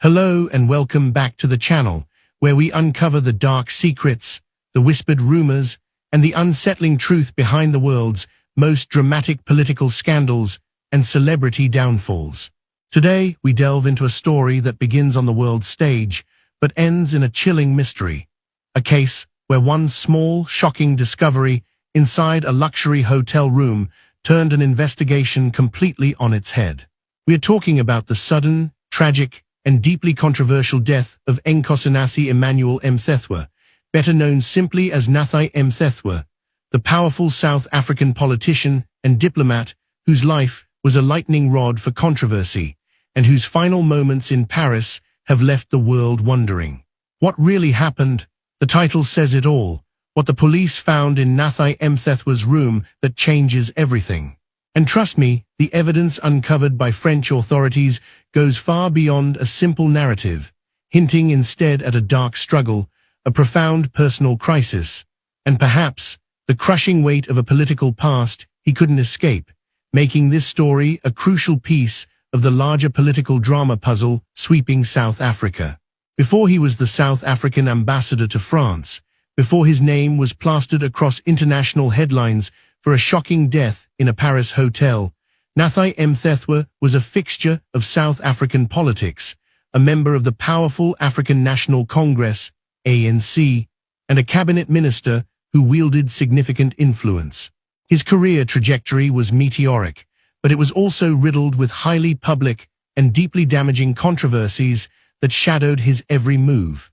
Hello and welcome back to the channel, where we uncover the dark secrets, the whispered rumors, and the unsettling truth behind the world's most dramatic political scandals and celebrity downfalls. Today, we delve into a story that begins on the world stage, but ends in a chilling mystery. A case where one small, shocking discovery inside a luxury hotel room turned an investigation completely on its head. We are talking about the sudden, tragic, and deeply controversial death of Nathi Mthethwa, better known simply as Nathi Mthethwa, the powerful South African politician and diplomat whose life was a lightning rod for controversy, and whose final moments in Paris have left the world wondering. What really happened? The title says it all. What the police found in Nathi Mthethwa's room that changes everything. And trust me, the evidence uncovered by French authorities goes far beyond a simple narrative, hinting instead at a dark struggle, a profound personal crisis, and perhaps the crushing weight of a political past he couldn't escape, making this story a crucial piece of the larger political drama puzzle sweeping South Africa. Before he was the South African ambassador to France, before his name was plastered across international headlines for a shocking death in a Paris hotel, Nathi Mthethwa was a fixture of South African politics, a member of the powerful African National Congress, ANC, and a cabinet minister who wielded significant influence. His career trajectory was meteoric, but it was also riddled with highly public and deeply damaging controversies that shadowed his every move.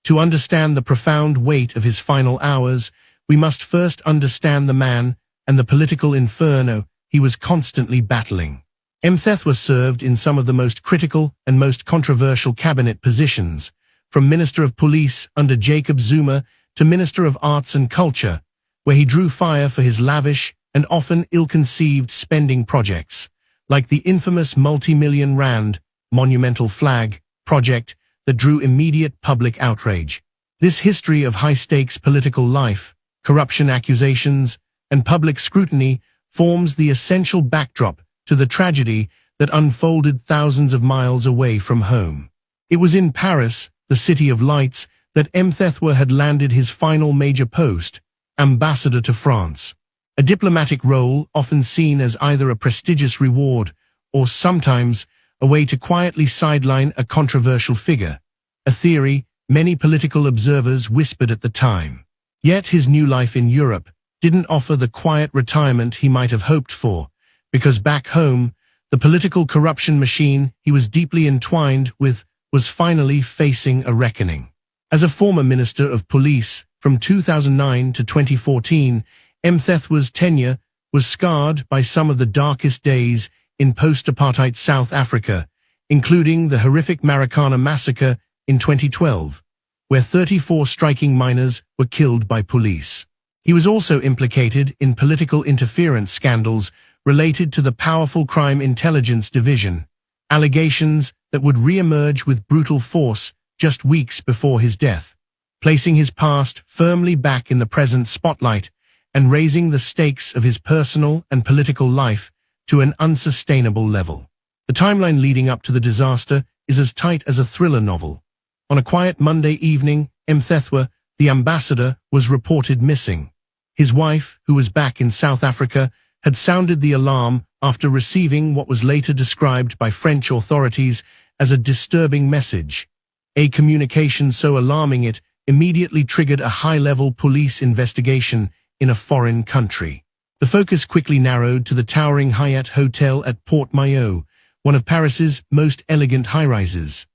To understand the profound weight of his final hours, we must first understand the man and the political inferno he was constantly battling. Mthethwa served in some of the most critical and most controversial cabinet positions, from Minister of Police under Jacob Zuma to Minister of Arts and Culture, where he drew fire for his lavish and often ill-conceived spending projects, like the infamous multi-million rand monumental flag project that drew immediate public outrage. This history of high-stakes political life, corruption accusations, and public scrutiny forms the essential backdrop to the tragedy that unfolded thousands of miles away from home. It was in Paris, the city of lights, that Mthethwa had landed his final major post, ambassador to France. A diplomatic role often seen as either a prestigious reward or sometimes a way to quietly sideline a controversial figure, a theory many political observers whispered at the time. Yet his new life in Europe didn't offer the quiet retirement he might have hoped for, because back home, the political corruption machine he was deeply entwined with was finally facing a reckoning. As a former Minister of Police from 2009 to 2014, Mthethwa's tenure was scarred by some of the darkest days in post-apartheid South Africa, including the horrific Marikana massacre in 2012, where 34 striking miners were killed by police. He was also implicated in political interference scandals related to the powerful Crime Intelligence Division, allegations that would re-emerge with brutal force just weeks before his death, placing his past firmly back in the present spotlight and raising the stakes of his personal and political life to an unsustainable level. The timeline leading up to the disaster is as tight as a thriller novel. On a quiet Monday evening, Mthethwa, the ambassador, was reported missing. His wife, who was back in South Africa, had sounded the alarm after receiving what was later described by French authorities as a disturbing message. A communication so alarming it immediately triggered a high-level police investigation in a foreign country. The focus quickly narrowed to the towering Hyatt Hotel at Port Maillot, one of Paris's most elegant high-rises.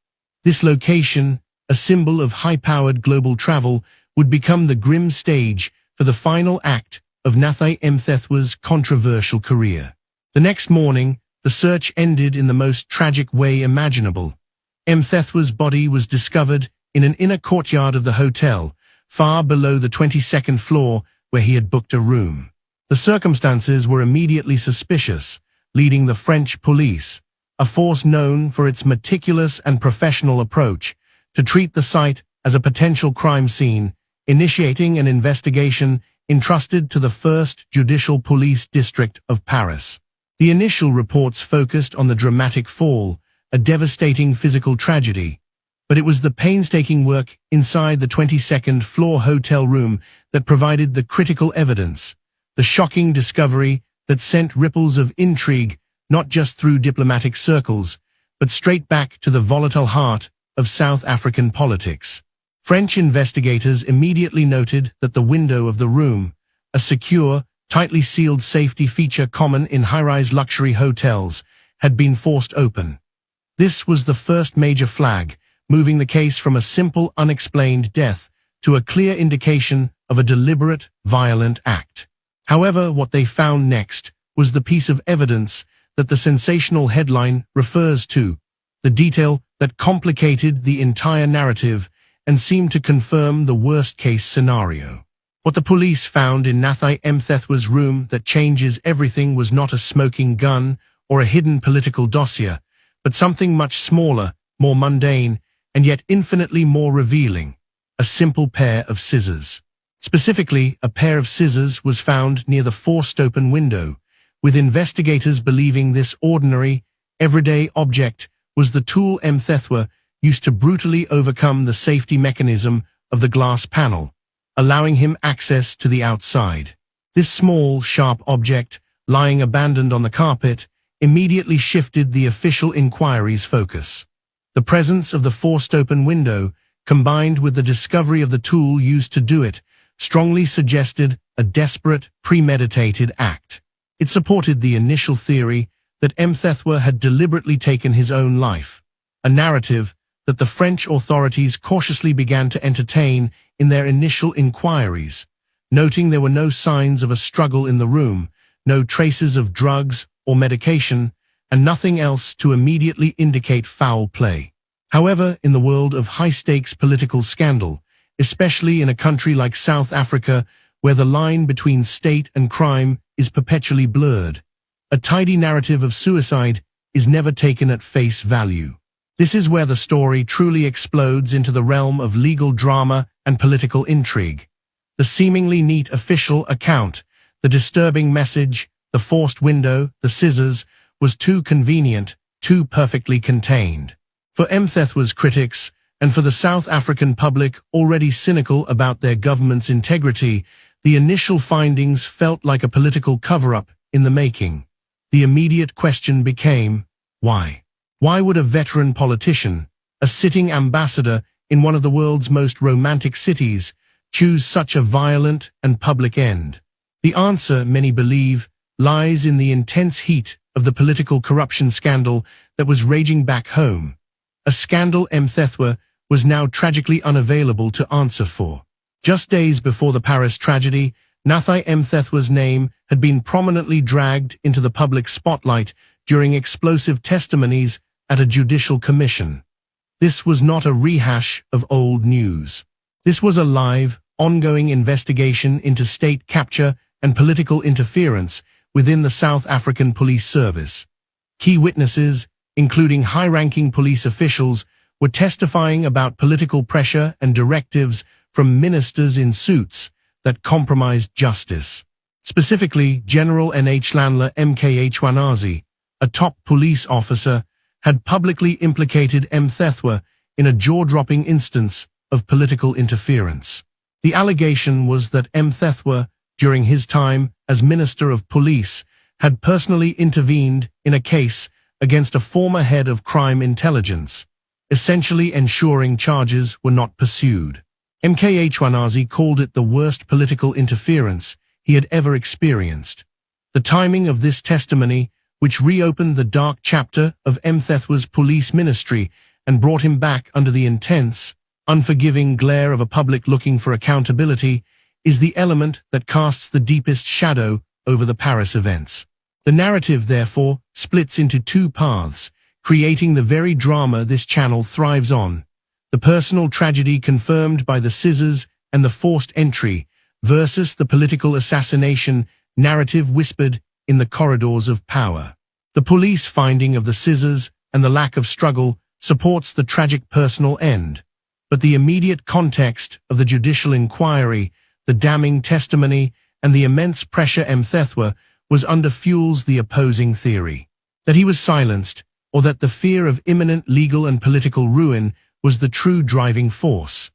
This location, a symbol of high-powered global travel, would become the grim stage for the final act of Nathi Mthethwa's controversial career. The next morning, the search ended in the most tragic way imaginable. Mthethwa's body was discovered in an inner courtyard of the hotel, far below the 22nd floor where he had booked a room. The circumstances were immediately suspicious, leading the French police, a force known for its meticulous and professional approach, to treat the site as a potential crime scene, initiating an investigation entrusted to the 1st Judicial Police District of Paris. The initial reports focused on the dramatic fall, a devastating physical tragedy, but it was the painstaking work inside the 22nd floor hotel room that provided the critical evidence, the shocking discovery that sent ripples of intrigue not just through diplomatic circles, but straight back to the volatile heart of South African politics. French investigators immediately noted that the window of the room, a secure, tightly sealed safety feature common in high-rise luxury hotels, had been forced open. This was the first major flag, moving the case from a simple, unexplained death to a clear indication of a deliberate, violent act. However, what they found next was the piece of evidence that the sensational headline refers to, the detail that complicated the entire narrative and seemed to confirm the worst-case scenario. What the police found in Nathi Mthethwa's room that changes everything was not a smoking gun or a hidden political dossier, but something much smaller, more mundane, and yet infinitely more revealing: a simple pair of scissors. Specifically, a pair of scissors was found near the forced-open window, with investigators believing this ordinary, everyday object was the tool Mthethwa used to brutally overcome the safety mechanism of the glass panel, allowing him access to the outside. This small, sharp object, lying abandoned on the carpet, immediately shifted the official inquiry's focus. The presence of the forced-open window, combined with the discovery of the tool used to do it, strongly suggested a desperate, premeditated act. It supported the initial theory that Mthethwa had deliberately taken his own life, a narrative that the French authorities cautiously began to entertain in their initial inquiries, noting there were no signs of a struggle in the room, no traces of drugs or medication, and nothing else to immediately indicate foul play. However, in the world of high-stakes political scandal, especially in a country like South Africa where the line between state and crime is perpetually blurred, a tidy narrative of suicide is never taken at face value. This is where the story truly explodes into the realm of legal drama and political intrigue. The seemingly neat official account, the disturbing message, the forced window, the scissors, was too convenient, too perfectly contained. For Mthethwa's critics, and for the South African public already cynical about their government's integrity, the initial findings felt like a political cover-up in the making. The immediate question became, why? Why would a veteran politician, a sitting ambassador in one of the world's most romantic cities, choose such a violent and public end? The answer, many believe, lies in the intense heat of the political corruption scandal that was raging back home, a scandal Mthethwa was now tragically unavailable to answer for. Just days before the Paris tragedy, Nathi Mthethwa's name had been prominently dragged into the public spotlight during explosive testimonies at a judicial commission. This was not a rehash of old news. This was a live, ongoing investigation into state capture and political interference within the South African Police Service. Key witnesses, including high-ranking police officials, were testifying about political pressure and directives from ministers in suits that compromised justice. Specifically, General Nhlanhla Mthethwa, a top police officer, had publicly implicated Mthethwa in a jaw-dropping instance of political interference. The allegation was that Mthethwa, during his time as Minister of Police, had personally intervened in a case against a former head of crime intelligence, essentially ensuring charges were not pursued. Mthethwa called it the worst political interference he had ever experienced. The timing of this testimony, which reopened the dark chapter of Mthethwa's police ministry and brought him back under the intense, unforgiving glare of a public looking for accountability, is the element that casts the deepest shadow over the Paris events. The narrative, therefore, splits into two paths, creating the very drama this channel thrives on: the personal tragedy confirmed by the scissors and the forced entry versus the political assassination narrative whispered in the corridors of power. The police finding of the scissors and the lack of struggle supports the tragic personal end, but the immediate context of the judicial inquiry, the damning testimony, and the immense pressure Mthethwa was under fuels the opposing theory. That he was silenced, or that the fear of imminent legal and political ruin was the true driving force.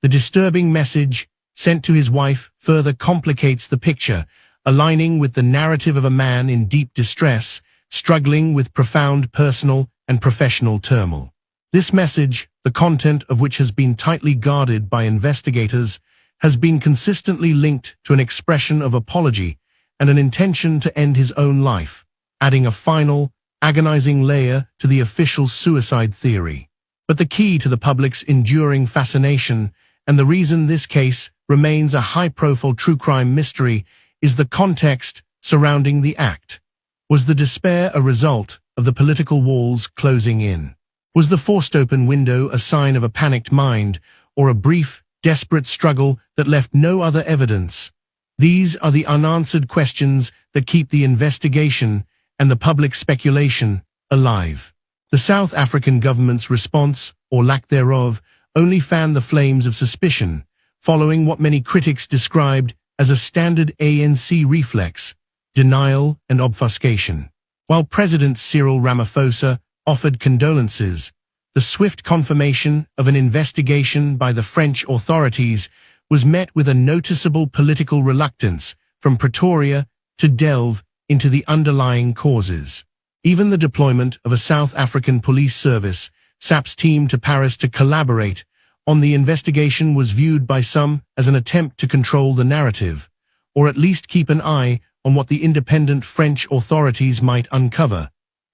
The disturbing message sent to his wife further complicates the picture, aligning with the narrative of a man in deep distress, struggling with profound personal and professional turmoil. This message, the content of which has been tightly guarded by investigators, has been consistently linked to an expression of apology and an intention to end his own life, adding a final, agonizing layer to the official suicide theory. But the key to the public's enduring fascination, and the reason this case remains a high-profile true crime mystery, is the context surrounding the act. Was the despair a result of the political walls closing in? Was the forced open window a sign of a panicked mind, or a brief, desperate struggle that left no other evidence? These are the unanswered questions that keep the investigation and the public speculation alive. The South African government's response, or lack thereof, only fanned the flames of suspicion, following what many critics described as a standard ANC reflex: denial and obfuscation. While President Cyril Ramaphosa offered condolences, the swift confirmation of an investigation by the French authorities was met with a noticeable political reluctance from Pretoria to delve into the underlying causes. Even the deployment of a South African police service, SAP's team to Paris to collaborate on the investigation, was viewed by some as an attempt to control the narrative, or at least keep an eye on what the independent French authorities might uncover,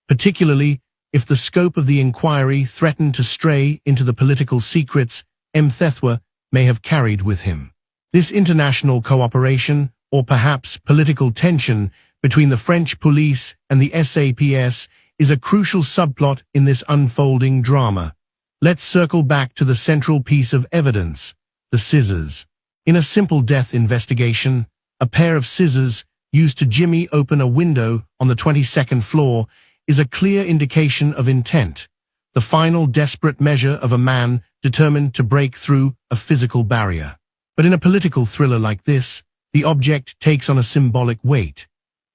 particularly if the scope of the inquiry threatened to stray into the political secrets Mthethwa may have carried with him. This international cooperation, or perhaps political tension, between the French police and the SAPS is a crucial subplot in this unfolding drama. Let's circle back to the central piece of evidence: the scissors. In a simple death investigation, a pair of scissors used to jimmy open a window on the 22nd floor is a clear indication of intent, the final desperate measure of a man determined to break through a physical barrier. But in a political thriller like this, the object takes on a symbolic weight.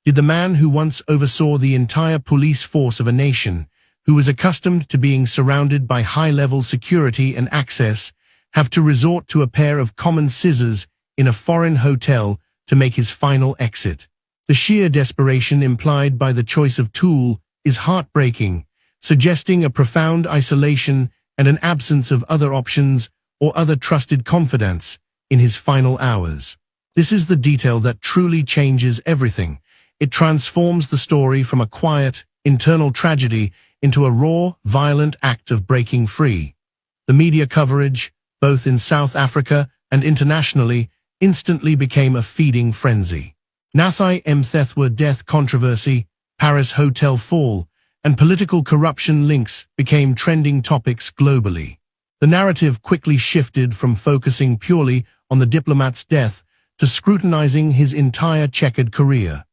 Did the man who once oversaw the entire police force of a nation, who was accustomed to being surrounded by high-level security and access, have to resort to a pair of common scissors in a foreign hotel to make his final exit? The sheer desperation implied by the choice of tool is heartbreaking, suggesting a profound isolation and an absence of other options or other trusted confidants in his final hours. This is the detail that truly changes everything. It transforms the story from a quiet, internal tragedy into a raw, violent act of breaking free. The media coverage, both in South Africa and internationally, instantly became a feeding frenzy. Nathi Mthethwa death controversy, Paris hotel fall, and political corruption links became trending topics globally. The narrative quickly shifted from focusing purely on the diplomat's death to scrutinizing his entire checkered career.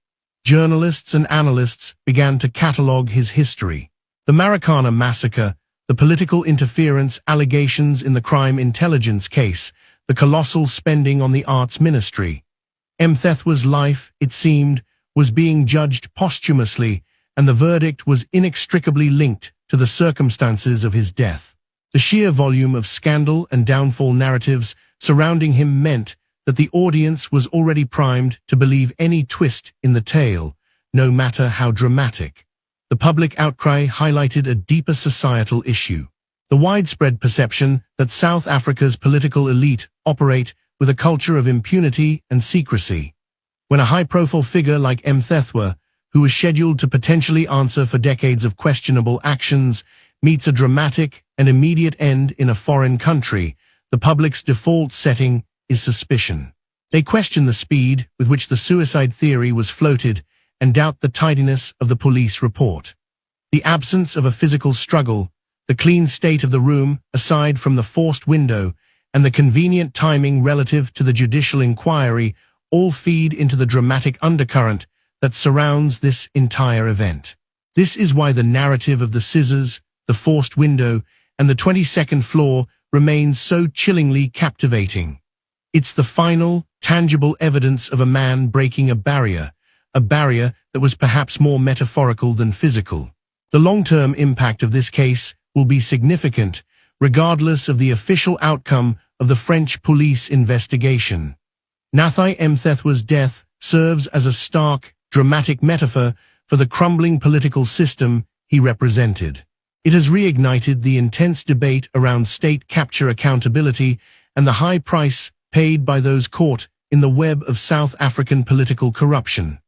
Journalists and analysts began to catalogue his history. The Marikana massacre, the political interference allegations in the crime intelligence case, the colossal spending on the arts ministry. Mthethwa's life, it seemed, was being judged posthumously, and the verdict was inextricably linked to the circumstances of his death. The sheer volume of scandal and downfall narratives surrounding him meant that the audience was already primed to believe any twist in the tale, no matter how dramatic. The public outcry highlighted a deeper societal issue: the widespread perception that South Africa's political elite operate with a culture of impunity and secrecy. When a high-profile figure like Mthethwa, who was scheduled to potentially answer for decades of questionable actions, meets a dramatic and immediate end in a foreign country, the public's default setting is suspicion. They question the speed with which the suicide theory was floated and doubt the tidiness of the police report. The absence of a physical struggle, the clean state of the room aside from the forced window, and the convenient timing relative to the judicial inquiry all feed into the dramatic undercurrent that surrounds this entire event. This is why the narrative of the scissors, the forced window, and the 22nd floor remains so chillingly captivating. It's the final, tangible evidence of a man breaking a barrier that was perhaps more metaphorical than physical. The long-term impact of this case will be significant, regardless of the official outcome of the French police investigation. Nathi Mthethwa's death serves as a stark, dramatic metaphor for the crumbling political system he represented. It has reignited the intense debate around state capture accountability and the high price paid by those caught in the web of South African political corruption.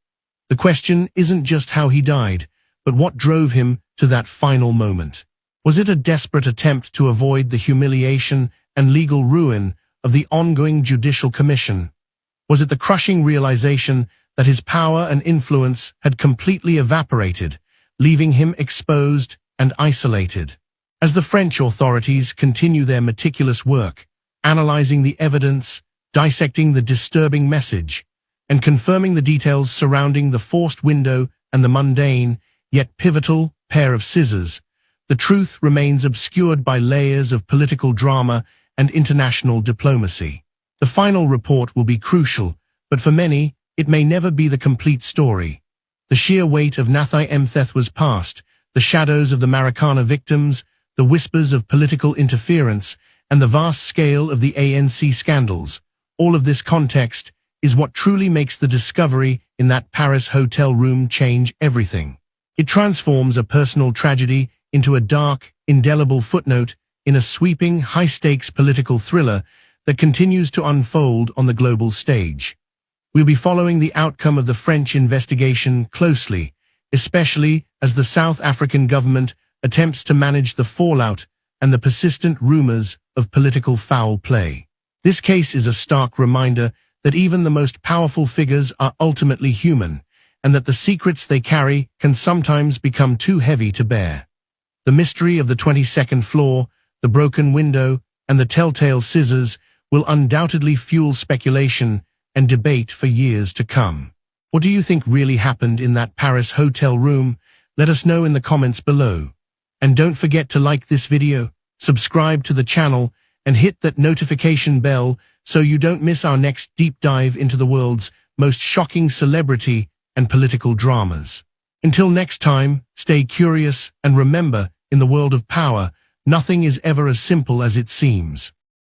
The question isn't just how he died, but what drove him to that final moment. Was it a desperate attempt to avoid the humiliation and legal ruin of the ongoing judicial commission? Was it the crushing realization that his power and influence had completely evaporated, leaving him exposed and isolated? As the French authorities continue their meticulous work, analyzing the evidence, dissecting the disturbing message, and confirming the details surrounding the forced window and the mundane, yet pivotal, pair of scissors, the truth remains obscured by layers of political drama and international diplomacy. The final report will be crucial, but for many, it may never be the complete story. The sheer weight of Nathi Mthethwa's past, the shadows of the Marikana victims, the whispers of political interference, and the vast scale of the ANC scandals, all of this context is what truly makes the discovery in that Paris hotel room change everything. It transforms a personal tragedy into a dark, indelible footnote in a sweeping, high-stakes political thriller that continues to unfold on the global stage. We'll be following the outcome of the French investigation closely, especially as the South African government attempts to manage the fallout and the persistent rumors of political foul play. This case is a stark reminder that even the most powerful figures are ultimately human, and that the secrets they carry can sometimes become too heavy to bear. The mystery of the 22nd floor, the broken window, and the telltale scissors will undoubtedly fuel speculation and debate for years to come. What do you think really happened in that Paris hotel room? Let us know in the comments below. And don't forget to like this video, subscribe to the channel, and hit that notification bell so you don't miss our next deep dive into the world's most shocking celebrity and political dramas. Until next time, stay curious and remember, in the world of power, nothing is ever as simple as it seems.